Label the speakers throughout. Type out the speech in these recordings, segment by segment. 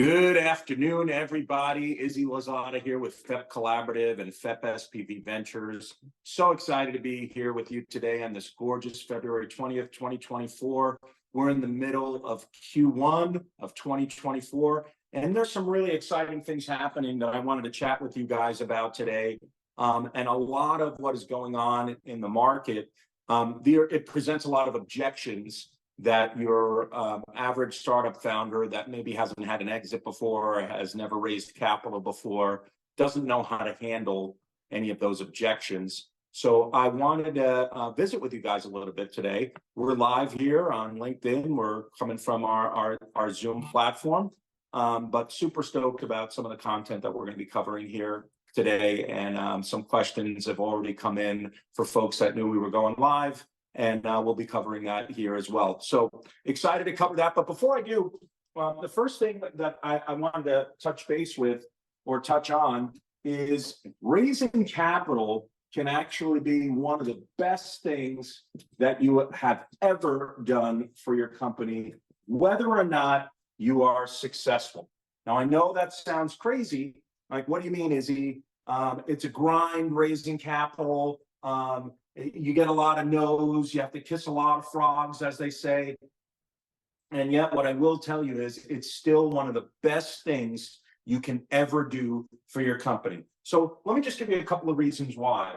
Speaker 1: Good afternoon, everybody. Izzy Lozada here with FEP Collaborative and FEP SPV Ventures. So excited to be here with you today on this gorgeous February 20th, 2024. We're in the middle of Q1 of 2024, and there's some really exciting things happening that I wanted to chat with you guys about today. And a lot of what is going on in the market, it presents a lot of objections that your average startup founder that maybe hasn't had an exit before, or has never raised capital before, doesn't know how to handle any of those objections. So I wanted to visit with you guys a little bit today. We're live here on LinkedIn. We're coming from our Zoom platform, but super stoked about some of the content that we're going to be covering here today. And some questions have already come in for folks that knew we were going live. And we'll be covering that here as well. So excited to cover that. But before I do, the first thing that I wanted to touch base with or touch on is raising capital can actually be one of the best things that you have ever done for your company, whether or not you are successful. Now, I know that sounds crazy. Like, what do you mean, Izzy? It's a grind raising capital. You get a lot of no's, you have to kiss a lot of frogs, as they say. And yet what I will tell you is it's still one of the best things you can ever do for your company. So let me just give you a couple of reasons why.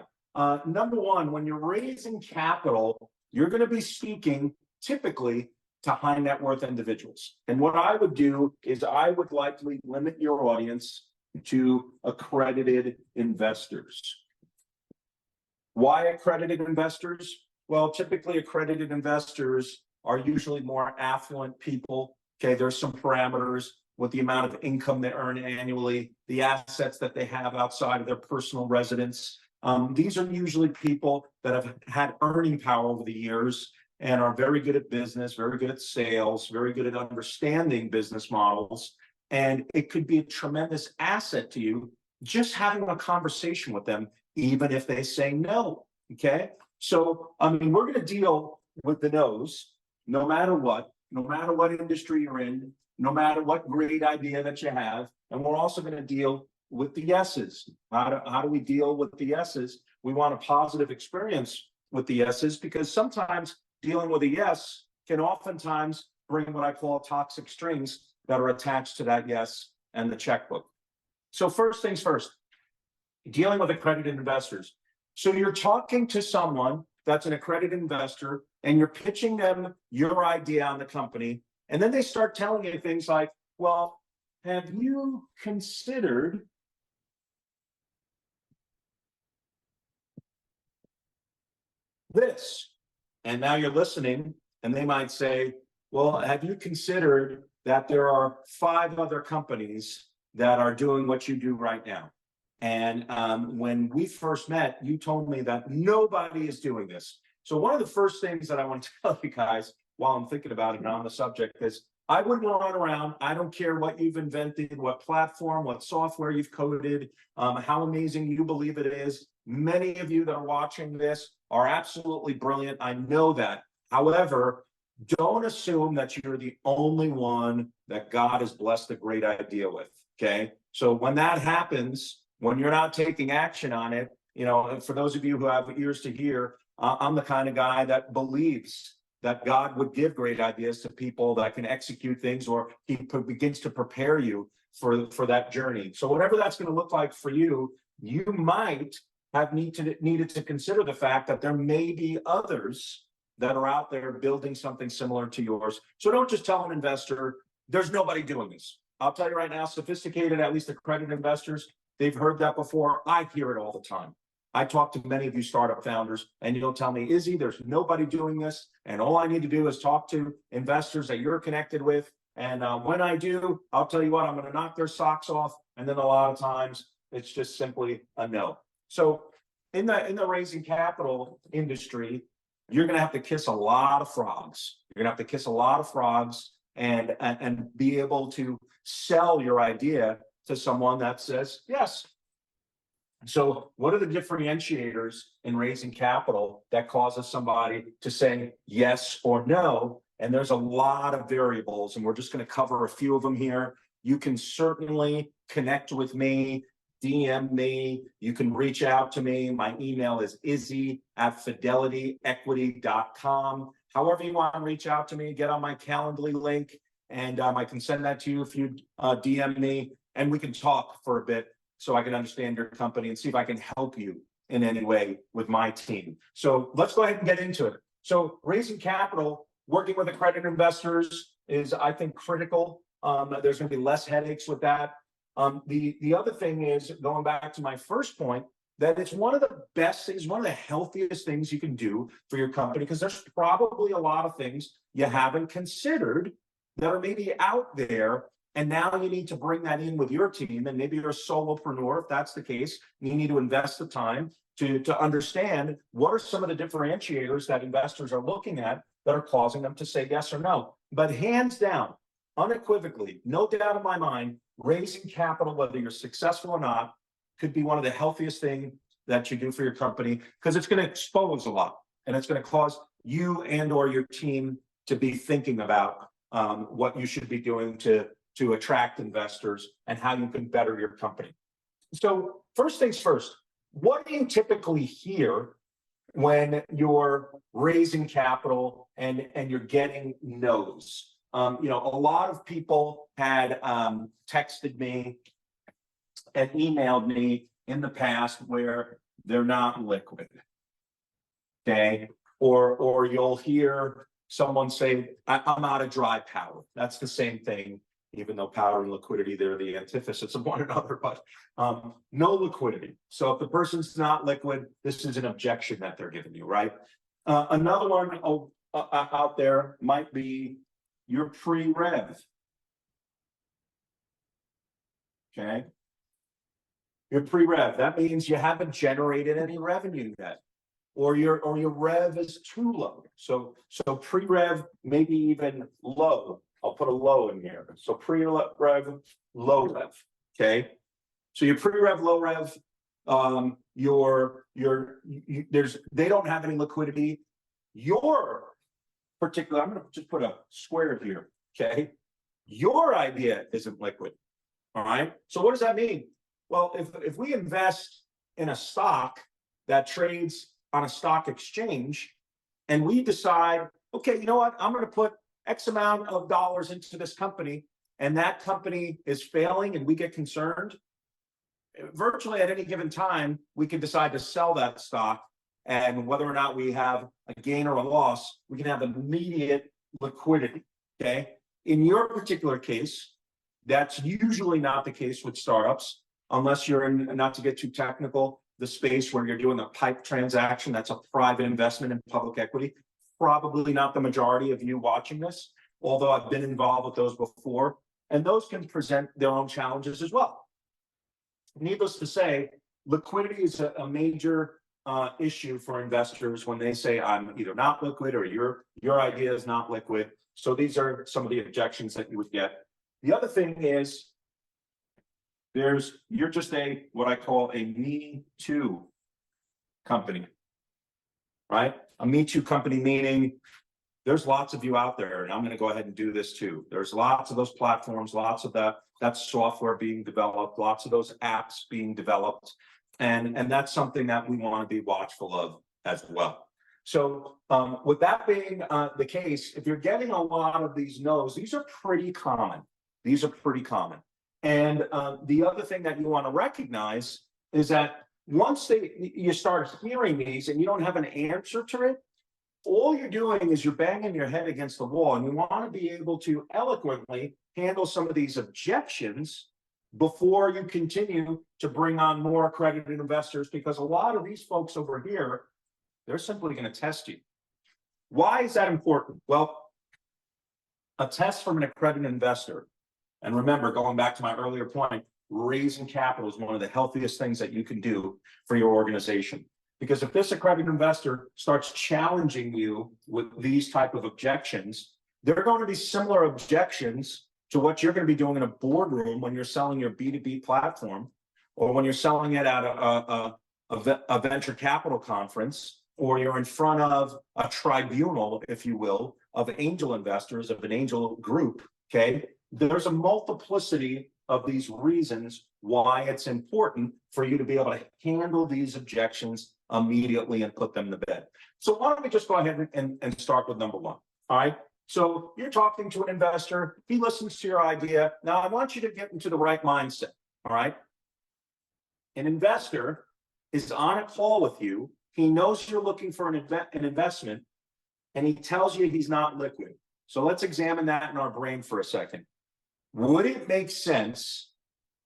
Speaker 1: Number one, when you're raising capital, you're going to be speaking typically to high net worth individuals. And what I would do is I would likely limit your audience to accredited investors. Why accredited investors? Well, typically accredited investors are usually more affluent people. Okay, there's some parameters with the amount of income they earn annually, the assets that they have outside of their personal residence. These are usually people that have had earning power over the years and are very good at business, very good at sales, very good at understanding business models. And it could be a tremendous asset to you just having a conversation with them, even if they say no, okay? So, I mean, we're going to deal with the no's no matter what industry you're in, no matter what great idea that you have. And we're also going to deal with the yeses. How do we deal with the yeses? We want a positive experience with the yeses, because sometimes dealing with a yes can oftentimes bring what I call toxic strings that are attached to that yes and the checkbook. So first things first, dealing with accredited investors. So you're talking to someone that's an accredited investor and you're pitching them your idea on the company. And then they start telling you things like, well, have you considered this? And now you're listening, and they might say, well, have you considered that there are 5 other companies that are doing what you do right now? And when we first met, you told me that nobody is doing this. So one of the first things that I want to tell you guys while I'm thinking about it and on the subject is I wouldn't run around. I don't care what you've invented, what platform, what software you've coded, how amazing you believe it is. Many of you that are watching this are absolutely brilliant. I know that. However, don't assume that you're the only one that God has blessed a great idea with, okay? So when that happens, when you're not taking action on it, you know, for those of you who have ears to hear, I'm the kind of guy that believes that God would give great ideas to people that can execute things, or he begins to prepare you for that journey. So whatever that's going to look like for you, you might have needed to consider the fact that there may be others that are out there building something similar to yours. So don't just tell an investor, there's nobody doing this. I'll tell you right now, sophisticated, at least accredited investors, they've heard that before. I hear it all the time. I talk to many of you startup founders, and you'll tell me, Izzy, there's nobody doing this, and all I need to do is talk to investors that you're connected with. And when I do, I'll tell you what, I'm going to knock their socks off. And then a lot of times, it's just simply a no. So in the raising capital industry, you're going to have to kiss a lot of frogs. You're going to have to kiss a lot of frogs and be able to sell your idea to someone that says yes. So what are the differentiators in raising capital that causes somebody to say yes or no? And there's a lot of variables, and we're just going to cover a few of them here. you can certainly connect with me, DM me. You can reach out to me. My email is izzy@fidelityequity.com. However you want to reach out to me, get on my Calendly link, and I can send that to you if you DM me, and we can talk for a bit so I can understand your company and see if I can help you in any way with my team. So let's go ahead and get into it. So raising capital, working with accredited investors is, I think, critical. There's going to be less headaches with that. The other thing is, going back to my first point, that it's one of the best things, one of the healthiest things you can do for your company, because there's probably a lot of things you haven't considered that are maybe out there. And now you need to bring that in with your team. And maybe you're a solopreneur. If that's the case, you need to invest the time to understand what are some of the differentiators that investors are looking at that are causing them to say yes or no. But hands down, unequivocally, no doubt in my mind, raising capital, whether you're successful or not, could be one of the healthiest things that you do for your company, because it's going to expose a lot, and it's going to cause you and or your team to be thinking about what you should be doing to attract investors and how you can better your company. So first things first, what do you typically hear when you're raising capital and you're getting no's? A lot of people had texted me and emailed me in the past where they're not liquid, okay? Or you'll hear someone say, I'm out of dry powder. That's the same thing, even though power and liquidity, they're the antithesis of one another, but no liquidity. So if the person's not liquid, this is an objection that they're giving you, right? Another one out there might be your pre-rev, okay? Your pre-rev, that means you haven't generated any revenue yet, or your rev is too low. So pre-rev, maybe even low. I'll put a low in here. So pre-rev, low rev. Okay. So your pre-rev, low rev, they don't have any liquidity. Your particular, I'm going to just put a square here. Okay. Your idea isn't liquid. All right. So what does that mean? Well, if we invest in a stock that trades on a stock exchange, and we decide, okay, you know what, I'm going to put X amount of dollars into this company, and that company is failing and we get concerned, virtually at any given time, we can decide to sell that stock, and whether or not we have a gain or a loss, we can have immediate liquidity, okay? In your particular case, that's usually not the case with startups, unless you're in, not to get too technical, the space where you're doing a PIPE transaction, that's a private investment in public equity. Probably not the majority of you watching this, although I've been involved with those before, and those can present their own challenges as well. Needless to say, liquidity is a major issue for investors when they say, I'm either not liquid or your idea is not liquid. So these are some of the objections that you would get. The other thing is, you're just what I call a me too company, right? A me too company, meaning there's lots of you out there, and I'm going to go ahead and do this too. There's lots of those platforms, lots of that software being developed, lots of those apps being developed, and that's something that we want to be watchful of as well. So with that being the case, if you're getting a lot of these no's, these are pretty common. These are pretty common. And the other thing that you want to recognize is that once you start hearing these and you don't have an answer to it, all you're doing is you're banging your head against the wall, and you want to be able to eloquently handle some of these objections before you continue to bring on more accredited investors, because a lot of these folks over here, they're simply going to test you. Why is that important? Well, a test from an accredited investor, and remember, going back to my earlier point, raising capital is one of the healthiest things that you can do for your organization. Because if this accredited investor starts challenging you with these type of objections, there are going to be similar objections to what you're going to be doing in a boardroom when you're selling your B2B platform, or when you're selling it at a venture capital conference, or you're in front of a tribunal, if you will, of angel investors, of an angel group, okay? there's a multiplicity of these reasons why it's important for you to be able to handle these objections immediately and put them to bed. So why don't we just go ahead and start with number one, all right? So you're talking to an investor, he listens to your idea. Now I want you to get into the right mindset, all right? An investor is on a call with you, he knows you're looking for an investment, and he tells you he's not liquid. So let's examine that in our brain for a second. Would it make sense?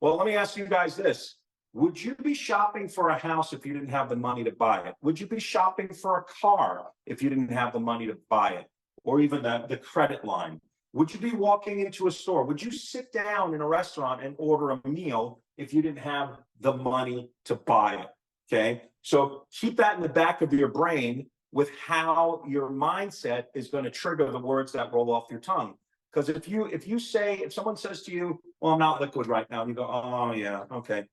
Speaker 1: Well, let me ask you guys this. Would you be shopping for a house if you didn't have the money to buy it? Would you be shopping for a car if you didn't have the money to buy it? Or even the credit line? Would you be walking into a store? Would you sit down in a restaurant and order a meal if you didn't have the money to buy it? Okay, so keep that in the back of your brain with how your mindset is going to trigger the words that roll off your tongue. Because if someone says to you, well, I'm not liquid right now, and you go, oh yeah, okay.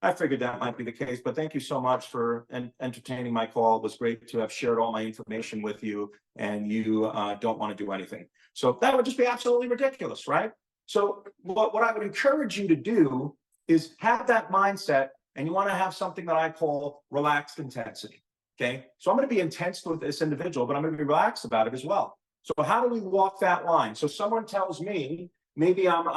Speaker 1: I figured that might be the case, but thank you so much for entertaining my call. It was great to have shared all my information with you, and you don't want to do anything. So that would just be absolutely ridiculous, right? So what I would encourage you to do is have that mindset, and you want to have something that I call relaxed intensity, okay? So I'm going to be intense with this individual, but I'm going to be relaxed about it as well. So how do we walk that line? So someone tells me, maybe I'm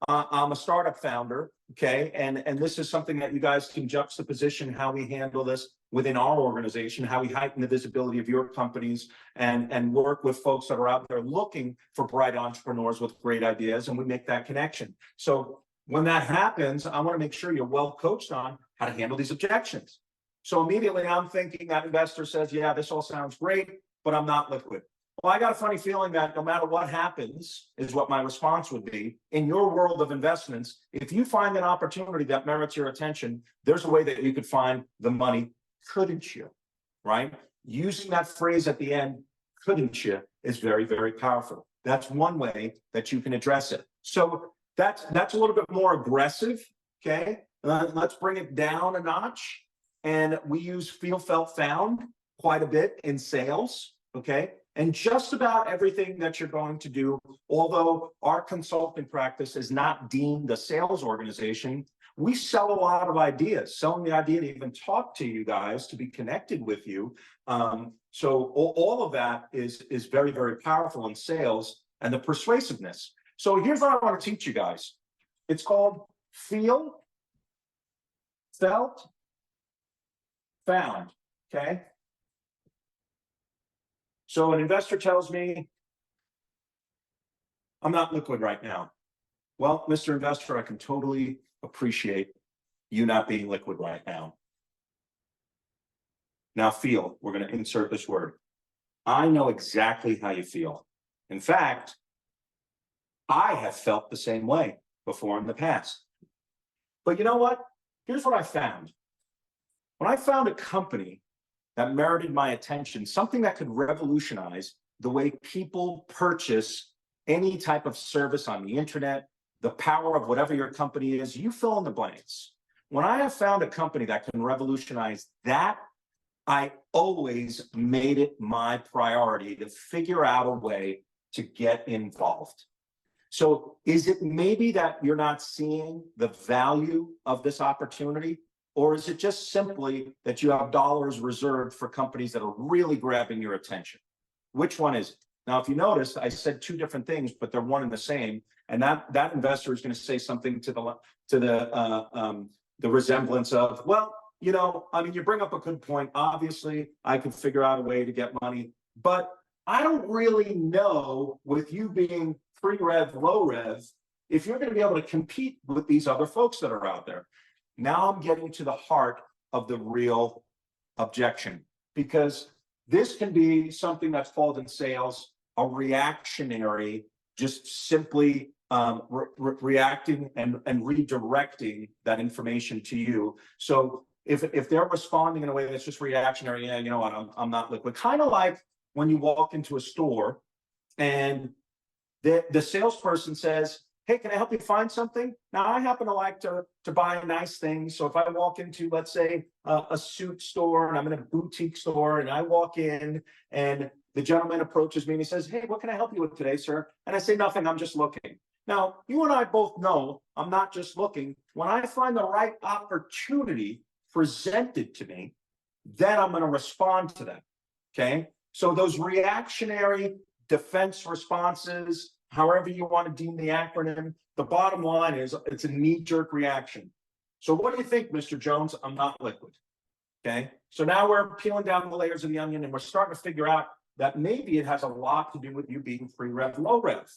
Speaker 1: a startup founder, okay, and this is something that you guys can juxtaposition how we handle this within our organization, how we heighten the visibility of your companies and work with folks that are out there looking for bright entrepreneurs with great ideas, and we make that connection. So when that happens, I want to make sure you're well coached on how to handle these objections. So immediately I'm thinking that investor says, yeah, this all sounds great, but I'm not liquid. Well, I got a funny feeling that no matter what happens is what my response would be. In your world of investments, if you find an opportunity that merits your attention, there's a way that you could find the money, couldn't you? Right? Using that phrase at the end, couldn't you, is very, very powerful. That's one way that you can address it. So that's a little bit more aggressive, okay? Let's bring it down a notch. And we use feel, felt, found quite a bit in sales, okay? And just about everything that you're going to do, although our consulting practice is not deemed a sales organization, we sell a lot of ideas, selling the idea to even talk to you guys, to be connected with you. So all of that is very, very powerful in sales and the persuasiveness. So here's what I want to teach you guys. It's called feel, felt, found, okay? So an investor tells me, I'm not liquid right now. Well, Mr. Investor, I can totally appreciate you not being liquid right now. Now feel, we're going to insert this word. I know exactly how you feel. In fact, I have felt the same way before in the past. But you know what? Here's what I found. When I found a company that merited my attention, something that could revolutionize the way people purchase any type of service on the internet, the power of whatever your company is, you fill in the blanks. When I have found a company that can revolutionize that, I always made it my priority to figure out a way to get involved. So is it maybe that you're not seeing the value of this opportunity? Or is it just simply that you have dollars reserved for companies that are really grabbing your attention? Which one is it? Now, if you notice, I said two different things, but they're one and the same. And that investor is going to say something to the resemblance of, well, you know, I mean, you bring up a good point. Obviously, I could figure out a way to get money, but I don't really know, with you being pre-rev, low rev, if you're going to be able to compete with these other folks that are out there. Now I'm getting to the heart of the real objection, because this can be something that's called in sales a reactionary, just simply reacting and redirecting that information to you. So if they're responding in a way that's just reactionary, yeah, you know what, I'm not liquid. Kind of like when you walk into a store and the salesperson says, hey, can I help you find something? Now, I happen to like to buy nice things. So if I walk into, let's say, a suit store, and I'm in a boutique store, and I walk in and the gentleman approaches me and he says, hey, what can I help you with today, sir? And I say, nothing, I'm just looking. Now, you and I both know I'm not just looking. When I find the right opportunity presented to me, then I'm going to respond to them. Okay. So those reactionary defense responses, however you want to deem the acronym, the bottom line is it's a knee-jerk reaction. So what do you think, Mr. Jones? I'm not liquid. Okay. So now we're peeling down the layers of the onion and we're starting to figure out that maybe it has a lot to do with you being pre-rev, low rev.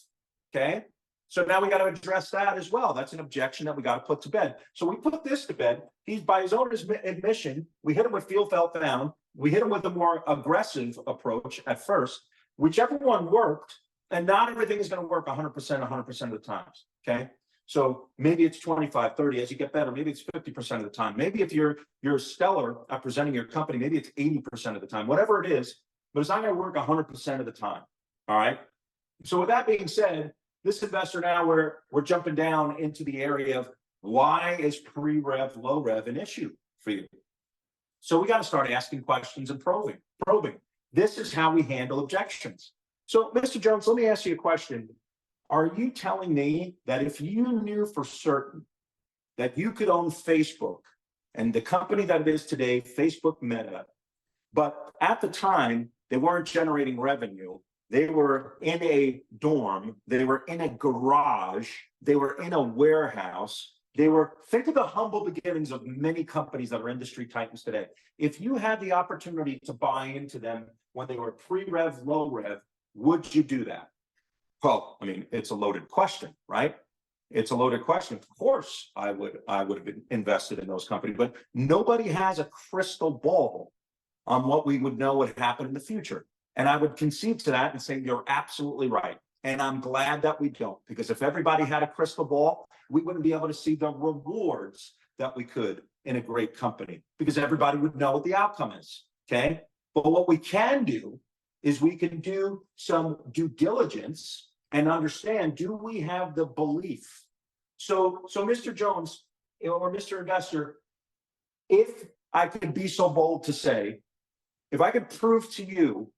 Speaker 1: Okay. So now we got to address that as well. That's an objection that we got to put to bed. So we put this to bed. He's, by his own admission, we hit him with feel, felt, found. We hit him with a more aggressive approach at first, whichever one worked, and not everything is going to work 100% of the times. Okay. So maybe it's 25, 30 as you get better. Maybe it's 50% of the time. Maybe if you're stellar at presenting your company, maybe it's 80% of the time, whatever it is, but it's not going to work 100% of the time. All right. So with that being said, this investor now we're jumping down into the area of why is pre-rev, low rev an issue for you? So we got to start asking questions and probing. This is how we handle objections. So, Mr. Jones, let me ask you a question. Are you telling me that if you knew for certain that you could own Facebook and the company that it is today, Facebook Meta, but at the time they weren't generating revenue, they were in a dorm, they were in a garage, they were in a warehouse, think of the humble beginnings of many companies that are industry titans today. If you had the opportunity to buy into them when they were pre-rev, low rev, would you do that? Well, I mean, it's a loaded question, right? It's a loaded question. Of course, I would have been invested in those companies, but nobody has a crystal ball on what we would know would happen in the future. And I would concede to that and say, you're absolutely right. And I'm glad that we don't, because if everybody had a crystal ball, we wouldn't be able to see the rewards that we could in a great company, because everybody would know what the outcome is. Okay. But what we can do is we can do some due diligence and understand, do we have the belief? So Mr. Jones or Mr. Investor, if I could be so bold to say, if I could prove to you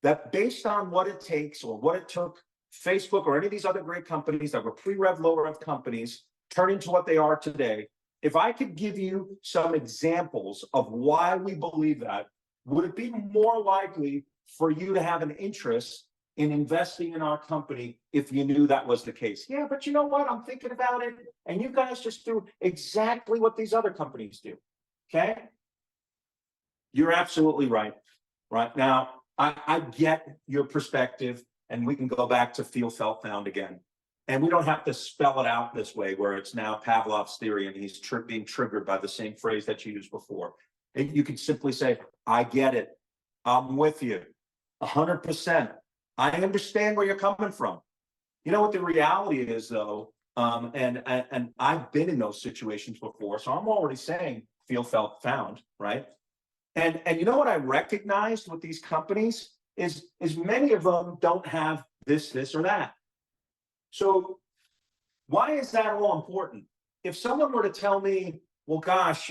Speaker 1: that based on what it takes or what it took Facebook or any of these other great companies that were pre-rev, low-rev companies turn into what they are today, if I could give you some examples of why we believe that, would it be more likely for you to have an interest in investing in our company if you knew that was the case? Yeah, but you know what? I'm thinking about it, and you guys just do exactly what these other companies do. Okay? You're absolutely right. Right now, I get your perspective, and we can go back to feel, felt, found again. And we don't have to spell it out this way, where it's now Pavlov's theory, and he's being triggered by the same phrase that you used before. And you can simply say, I get it. I'm with you 100%. I understand where you're coming from. You know what the reality is, though, and I've been in those situations before, so I'm already saying feel, felt, found, right? And you know what I recognized with these companies is many of them don't have this, or that. So why is that all important? If someone were to tell me, well, gosh,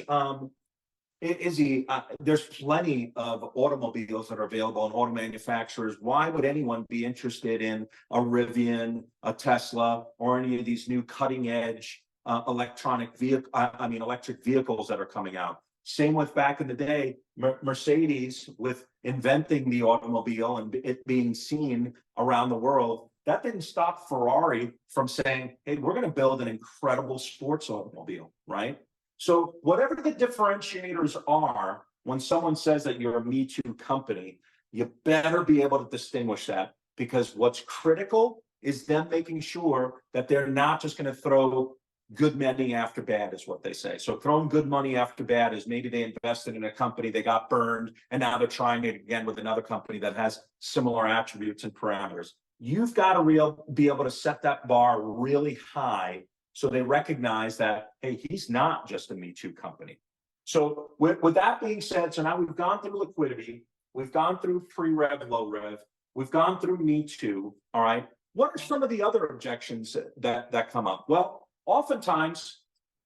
Speaker 1: Izzy, there's plenty of automobiles that are available and auto manufacturers. Why would anyone be interested in a Rivian, a Tesla, or any of these new cutting edge electric vehicles that are coming out? Same with back in the day, Mercedes with inventing the automobile and it being seen around the world. That didn't stop Ferrari from saying, hey, we're going to build an incredible sports automobile, right? So whatever the differentiators are, when someone says that you're a Me Too company, you better be able to distinguish that, because what's critical is them making sure that they're not just going to throw good money after bad, is what they say. So throwing good money after bad is maybe they invested in a company, they got burned, and now they're trying it again with another company that has similar attributes and parameters. You've got to be able to set that bar really high so they recognize that, hey, he's not just a Me Too company. So with that being said, so now we've gone through liquidity, we've gone through pre-rev, low rev, we've gone through Me Too, all right? What are some of the other objections that come up? Well, oftentimes,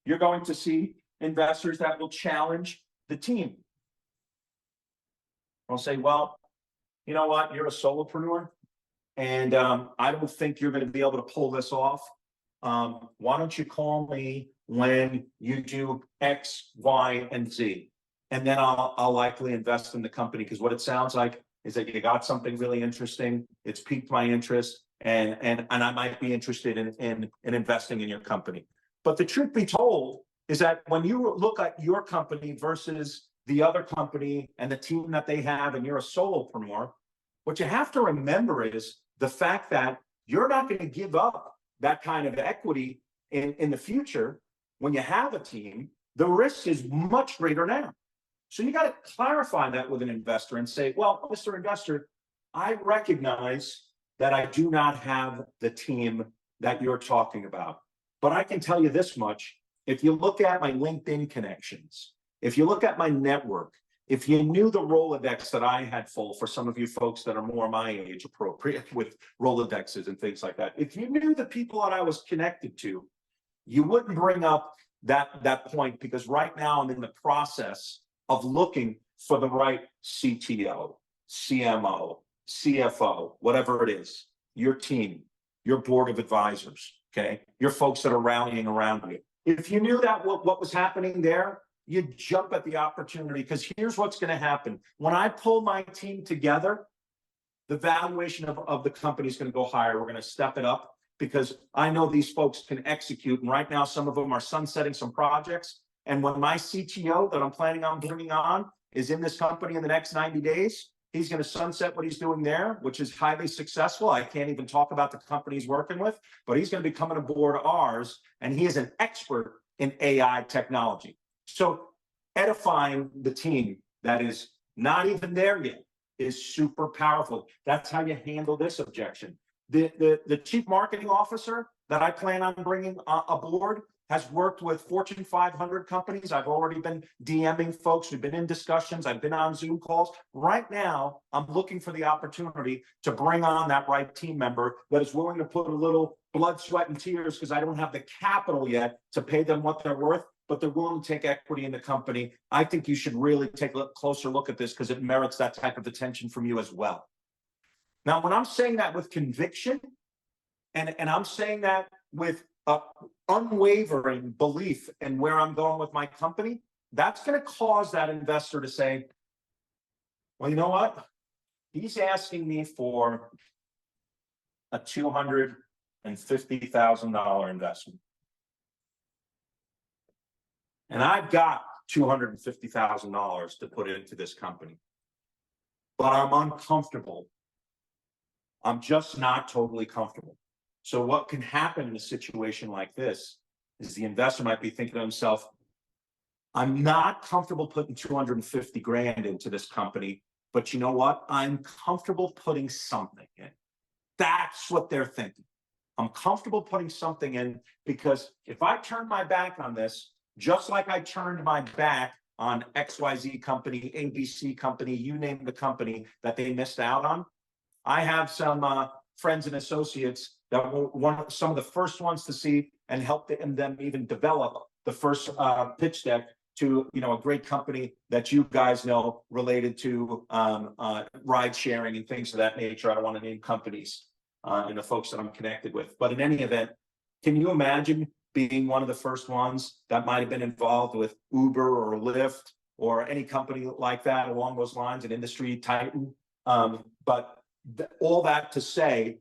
Speaker 1: you're going to see investors that will challenge the team. They'll say, well, you know what? You're a solopreneur, and I don't think you're going to be able to pull this off. Why don't you call me when you do X, Y, and Z? And then I'll likely invest in the company, because what it sounds like is that you got something really interesting. It's piqued my interest, and I might be interested in investing in your company. But the truth be told is that when you look at your company versus the other company and the team that they have, and you're a solopreneur, what you have to remember is the fact that you're not going to give up that kind of equity in the future. When you have a team, the risk is much greater now. So you got to clarify that with an investor and say, well, Mr. Investor, I recognize that I do not have the team that you're talking about. But I can tell you this much. If you look at my LinkedIn connections, if you look at my network, if you knew the Rolodex that I had full, for some of you folks that are more my age appropriate with Rolodexes and things like that, if you knew the people that I was connected to, you wouldn't bring up that point, because right now I'm in the process of looking for the right CTO, CMO, CFO, whatever it is, your team, your board of advisors, okay? Your folks that are rallying around you. If you knew that what was happening there, you'd jump at the opportunity, because here's what's going to happen. When I pull my team together, the valuation of the company is going to go higher. We're going to step it up, because I know these folks can execute. And right now, some of them are sunsetting some projects. And when my CTO that I'm planning on bringing on is in this company in the next 90 days, he's going to sunset what he's doing there, which is highly successful. I can't even talk about the company he's working with, but he's going to be coming aboard ours, and he is an expert in AI technology. So edifying the team that is not even there yet is super powerful. That's how you handle this objection. The chief marketing officer that I plan on bringing aboard has worked with Fortune 500 companies. I've already been DMing folks. We've been in discussions. I've been on Zoom calls. Right now, I'm looking for the opportunity to bring on that right team member that is willing to put a little blood, sweat, and tears, because I don't have the capital yet to pay them what they're worth, but they're willing to take equity in the company. I think you should really take a closer look at this, because it merits that type of attention from you as well. Now, when I'm saying that with conviction, and I'm saying that with unwavering belief in where I'm going with my company, that's going to cause that investor to say, well, you know what? He's asking me for a $250,000 investment. And I've got $250,000 to put into this company. But I'm uncomfortable. I'm just not totally comfortable. So what can happen in a situation like this is the investor might be thinking to himself, I'm not comfortable putting 250 grand into this company, but you know what? I'm comfortable putting something in. That's what they're thinking. I'm comfortable putting something in, because if I turn my back on this, just like I turned my back on XYZ company, ABC company, you name the company that they missed out on. I have some friends and associates that were some of the first ones to see and help them even develop the first pitch deck to a great company that you guys know related to ride sharing and things of that nature. I don't want to name companies and the folks that I'm connected with. But in any event, can you imagine being one of the first ones that might have been involved with Uber or Lyft or any company like that along those lines, an industry titan? But all that to say,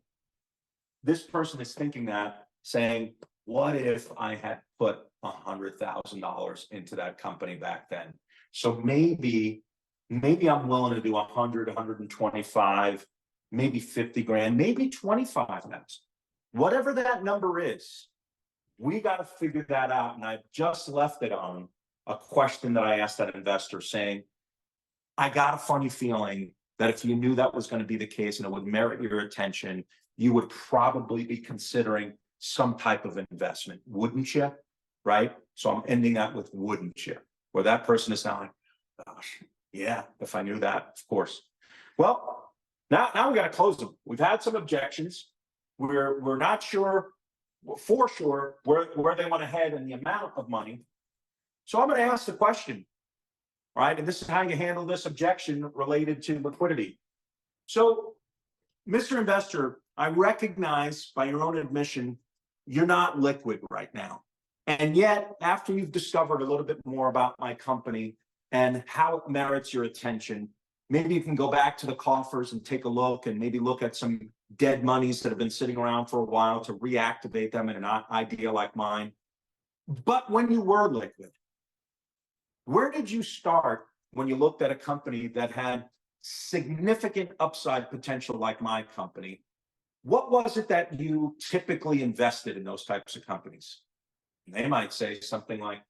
Speaker 1: this person is thinking that, saying, what if I had put $100,000 into that company back then? So maybe I'm willing to do 100, 125, maybe 50 grand, maybe 25,000. Whatever that number is, we got to figure that out. And I've just left it on a question that I asked that investor, saying, I got a funny feeling that if you knew that was going to be the case and it would merit your attention, you would probably be considering some type of investment, wouldn't you? Right? So I'm ending that with wouldn't you? Where that person is now like, gosh, yeah, if I knew that, of course. Well, now we got to close them. We've had some objections. We're not sure, for sure, where they want to head and the amount of money. So I'm going to ask the question, right? And this is how you handle this objection related to liquidity. So, Mr. Investor, I recognize by your own admission you're not liquid right now. And yet, after you've discovered a little bit more about my company and how it merits your attention, maybe you can go back to the coffers and take a look and maybe look at some dead monies that have been sitting around for a while to reactivate them in an idea like mine. But when you were liquid, where did you start when you looked at a company that had significant upside potential like my company? What was it that you typically invested in those types of companies? They might say something like,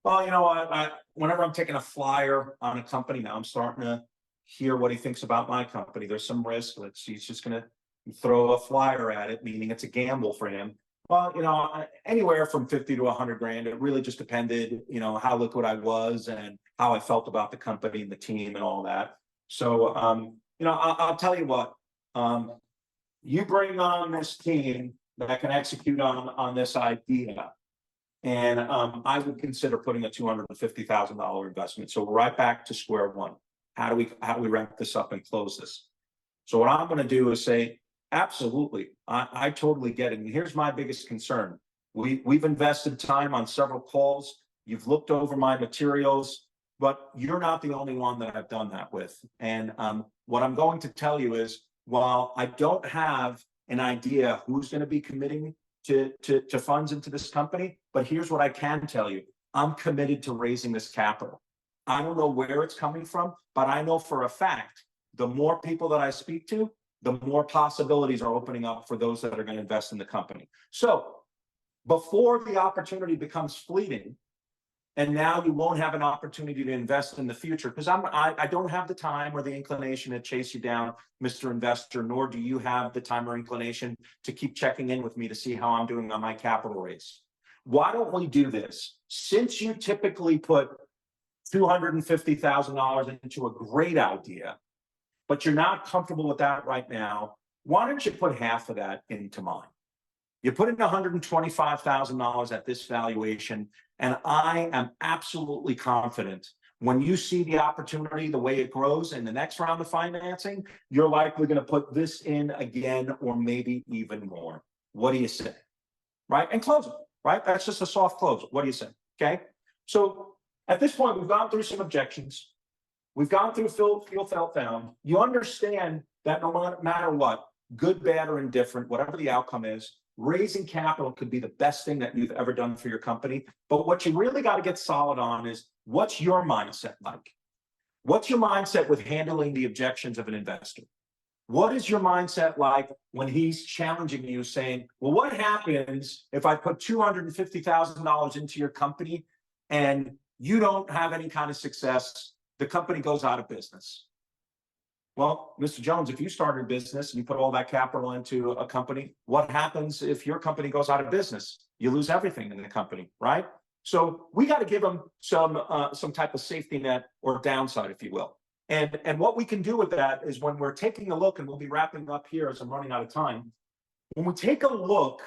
Speaker 1: well, you know, whenever I'm taking a flyer on a company, now I'm starting to hear what he thinks about my company. There's some risk. He's just going to throw a flyer at it, meaning it's a gamble for him. Well, you know, anywhere from 50 to 100 grand. It really just depended, you know, how liquid I was and how I felt about the company and the team and all that. So, you know, I'll tell you what, you bring on this team that can execute on this idea, and I would consider putting a $250,000 investment. So we're right back to square one. How do we wrap this up and close this? So what I'm going to do is say, absolutely, I totally get it. And here's my biggest concern. We've invested time on several calls. You've looked over my materials, but you're not the only one that I've done that with. And what I'm going to tell you is, while I don't have an idea who's going to be committing to funds into this company, but here's what I can tell you. I'm committed to raising this capital. I don't know where it's coming from, but I know for a fact, the more people that I speak to, the more possibilities are opening up for those that are going to invest in the company. So before the opportunity becomes fleeting, and now you won't have an opportunity to invest in the future, because I don't have the time or the inclination to chase you down, Mr. Investor, nor do you have the time or inclination to keep checking in with me to see how I'm doing on my capital raise. Why don't we do this? Since you typically put $250,000 into a great idea, but you're not comfortable with that right now, why don't you put half of that into mine? You put in $125,000 at this valuation, and I am absolutely confident when you see the opportunity, the way it grows in the next round of financing, you're likely going to put this in again, or maybe even more. What do you say? Right? And close it, right? That's just a soft close. What do you say? Okay. So at this point, we've gone through some objections. We've gone through feel, felt, found. You understand that no matter what, good, bad, or indifferent, whatever the outcome is, raising capital could be the best thing that you've ever done for your company. But what you really got to get solid on is, what's your mindset like? What's your mindset with handling the objections of an investor? What is your mindset like when he's challenging you, saying, well, what happens if I put $250,000 into your company and you don't have any kind of success? The company goes out of business. Well, Mr. Jones, if you started a business and you put all that capital into a company, what happens if your company goes out of business? You lose everything in the company, right? So we got to give them some type of safety net or downside, if you will. And what we can do with that is, when we're taking a look, and we'll be wrapping up here as I'm running out of time, when we take a look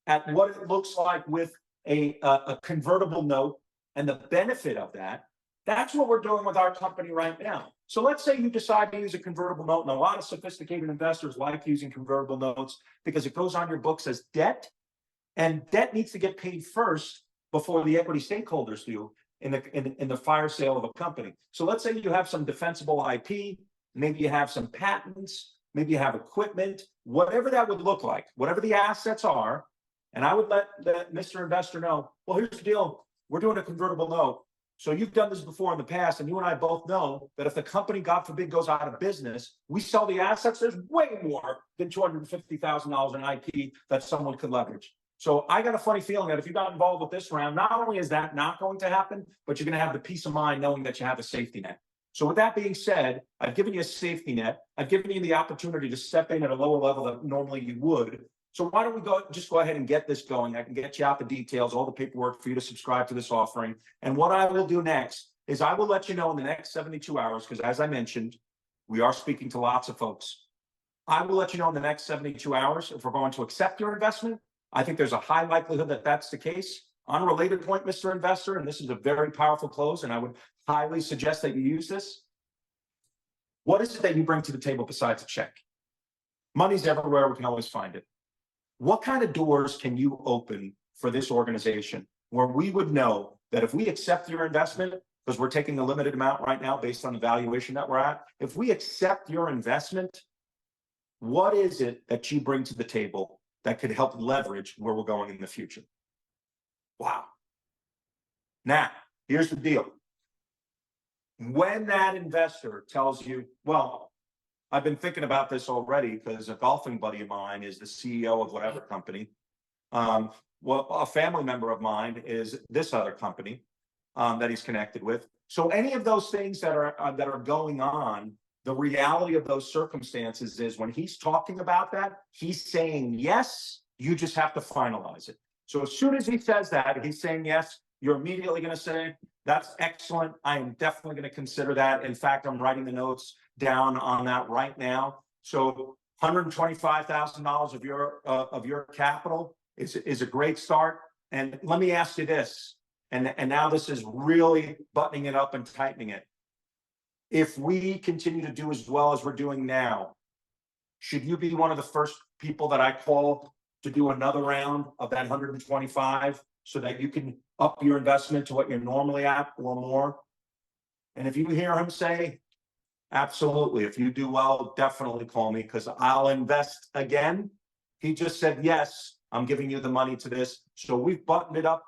Speaker 1: at what it looks like with a convertible note and the benefit of that, that's what we're doing with our company right now. So let's say you decide to use a convertible note, and a lot of sophisticated investors like using convertible notes because it goes on your books as debt, and debt needs to get paid first before the equity stakeholders do in the fire sale of a company. So let's say you have some defensible IP, maybe you have some patents, maybe you have equipment, whatever that would look like, whatever the assets are, and I would let Mr. Investor know, well, here's the deal, we're doing a convertible note. So you've done this before in the past, and you and I both know that if the company, God forbid, goes out of business, we sell the assets, there's way more than $250,000 in IP that someone could leverage. So I got a funny feeling that if you got involved with this round, not only is that not going to happen, but you're going to have the peace of mind knowing that you have a safety net. So with that being said, I've given you a safety net. I've given you the opportunity to step in at a lower level than normally you would. So why don't we just go ahead and get this going? I can get you out the details, all the paperwork for you to subscribe to this offering. And what I will do next is I will let you know in the next 72 hours, because as I mentioned, we are speaking to lots of folks. I will let you know in the next 72 hours if we're going to accept your investment. I think there's a high likelihood that that's the case. On a related point, Mr. Investor, and this is a very powerful close, and I would highly suggest that you use this. What is it that you bring to the table besides a check? Money's everywhere. We can always find it. what kind of doors can you open for this organization where we would know that if we accept your investment, because we're taking a limited amount right now based on the valuation that we're at, if we accept your investment, what is it that you bring to the table that could help leverage where we're going in the future? Wow. Now, here's the deal. When that investor tells you, well, I've been thinking about this already because a golfing buddy of mine is the CEO of whatever company. Well, a family member of mine is this other company that he's connected with. So any of those things that are going on, the reality of those circumstances is when he's talking about that, he's saying yes, you just have to finalize it. So as soon as he says that, he's saying yes, you're immediately going to say, that's excellent. I am definitely going to consider that. In fact, I'm writing the notes down on that right now. So $125,000 of your capital is a great start. And let me ask you this, and now this is really buttoning it up and tightening it. If we continue to do as well as we're doing now, should you be one of the first people that I call to do another round of that 125 so that you can up your investment to what you're normally at or more? And if you hear him say, absolutely, if you do well, definitely call me because I'll invest again. He just said, yes, I'm giving you the money to this. So we've buttoned it up,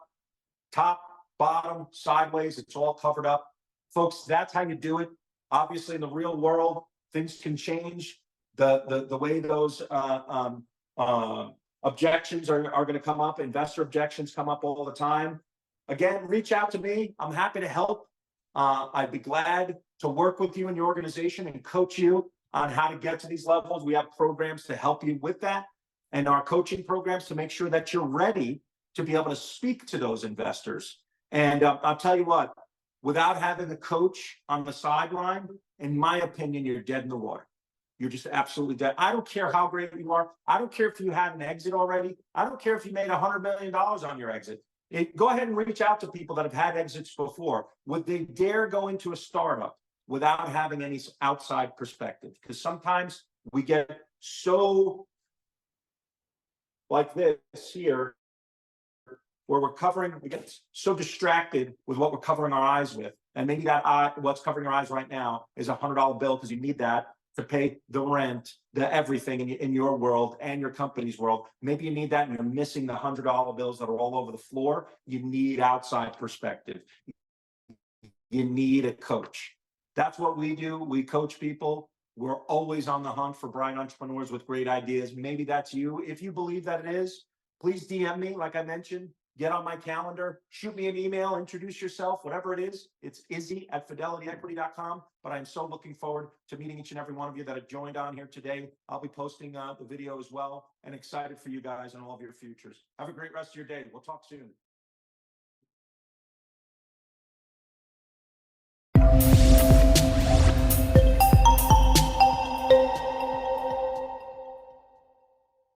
Speaker 1: top, bottom, sideways. It's all covered up. Folks, that's how you do it. Obviously, in the real world, things can change. The way those objections are going to come up, investor objections come up all the time. Again, reach out to me. I'm happy to help. I'd be glad to work with you and your organization and coach you on how to get to these levels. We have programs to help you with that and our coaching programs to make sure that you're ready to be able to speak to those investors. And I'll tell you what, without having a coach on the sideline, in my opinion, you're dead in the water. You're just absolutely dead. I don't care how great you are. I don't care if you had an exit already. I don't care if you made $100 million on your exit. Go ahead and reach out to people that have had exits before. Would they dare go into a startup without having any outside perspective? Because sometimes we get so like this here, where we get so distracted with what we're covering our eyes with. And maybe that what's covering your eyes right now is $100 bill because you need that to pay the rent, the everything in your world and your company's world. Maybe you need that and you're missing the $100 bills that are all over the floor. You need outside perspective. You need a coach. That's what we do. We coach people. We're always on the hunt for bright entrepreneurs with great ideas. Maybe that's you. If you believe that it is, please DM me, like I mentioned. Get on my calendar, shoot me an email, introduce yourself, whatever it is. It's izzy@fidelityequity.com. But I'm so looking forward to meeting each and every one of you that have joined on here today. I'll be posting the video as well and excited for you guys and all of your futures. Have a great rest of your day. We'll talk soon.